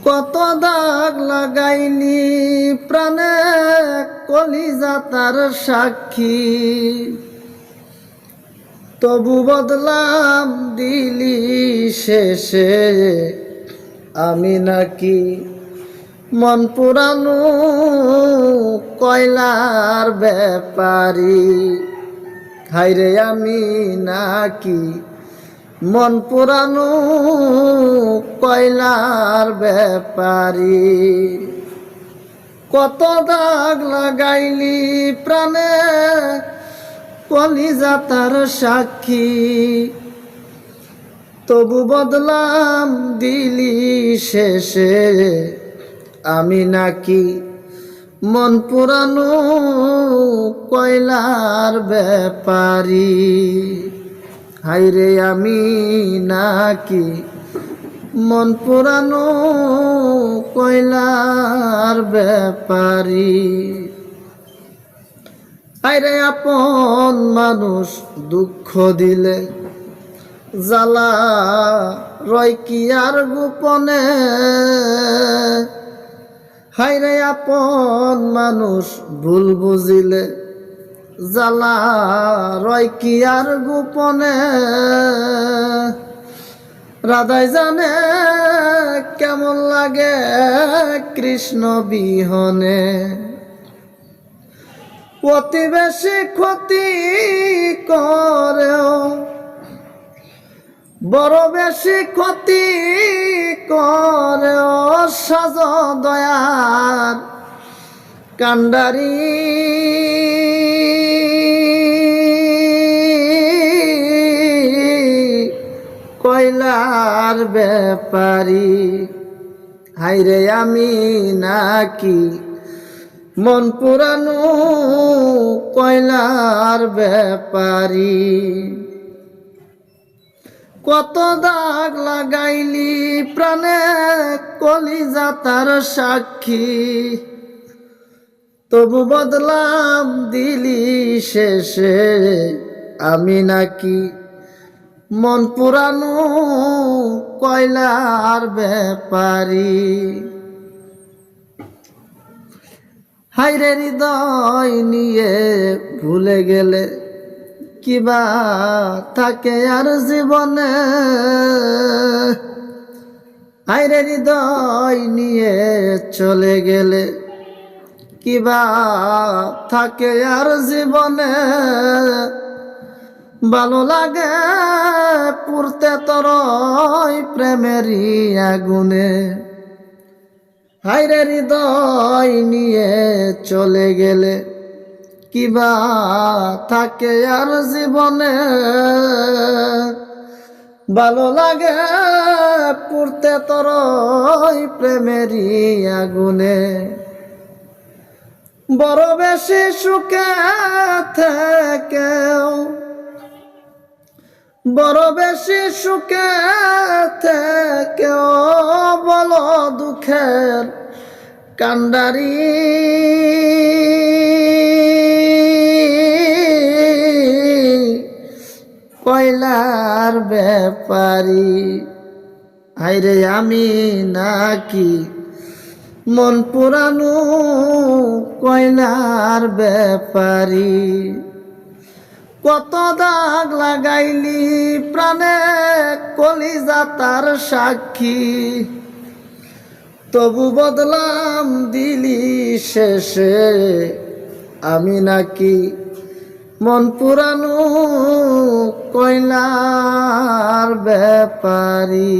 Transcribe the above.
কত দাগ লাগাইলি প্রাণে কলিজা তার সাক্ষী, তবু বদলাম দিলি শেষে আমি নাকি মন পুরানো কয়লার ব্যাপারী। হায়রে আমি নাকি মন পুরানো কয়লার ব্যাপারী। কত দাগ লাগাইলি প্রাণে কলিজা তার সাক্ষী, তবু বদলাম দিলি শেষে আমি নাকি মন পুরানো কয়লার ব্যাপারী। হায়রে আমি নাকি মন পুরানো কয়লার ব্যাপারী। হায়রে আপন মানুষ দুঃখ দিলে জ্বালা রয় কি আর গোপনে। হায়রে আপন মানুষ ভুল বুঝিলে জ্বালা রয় কি আর গোপনে। রাধাই জানে কেমন লাগে কৃষ্ণ বিহনে, অতি বেশি ক্ষতি করেও বড় বেশি ক্ষতি করেও সাজ দয়ার কান্ডারি। কয়লার ব্যাপারী। হায়রে আমি নাকি মন পুরানো কয়লার ব্যাপারী। কত দাগ লাগাইলি প্রাণে কলিজা তার সাক্ষী, তবু বদলাম দিলি শেষে আমি নাকি মন পুরানো কয়লার ব্যাপারী। হায়রে হৃদয় নিয়ে ভুলে গেলে কিবা থাকে আর জীবনে। হায়রে হৃদয় নিয়ে চলে গেলে কিবা থাকে আর জীবনে। ভালো লাগে পুরতে তরয় প্রেমেরই আগুনে। হায়রে হৃদয় নিয়ে চলে গেলে কিবা থাকে আর জীবনে। ভালো লাগে পুরতে তরয় প্রেমেরই আগুনে। বড় বেশি সুখে থেকেও বড় বেশি সুখে থেকেও বলো দুঃখের কান্ডারি। কয়লার ব্যাপারী। হায়রে আমি নাকি মন পুরানো কয়লার ব্যাপারী। কত দাগ লাগাইলি প্রাণে কলিজা তার সাক্ষী, তবু বদলাম দিলি শেষে আমি নাকি মন পুরানো কয়লার ব্যাপারী।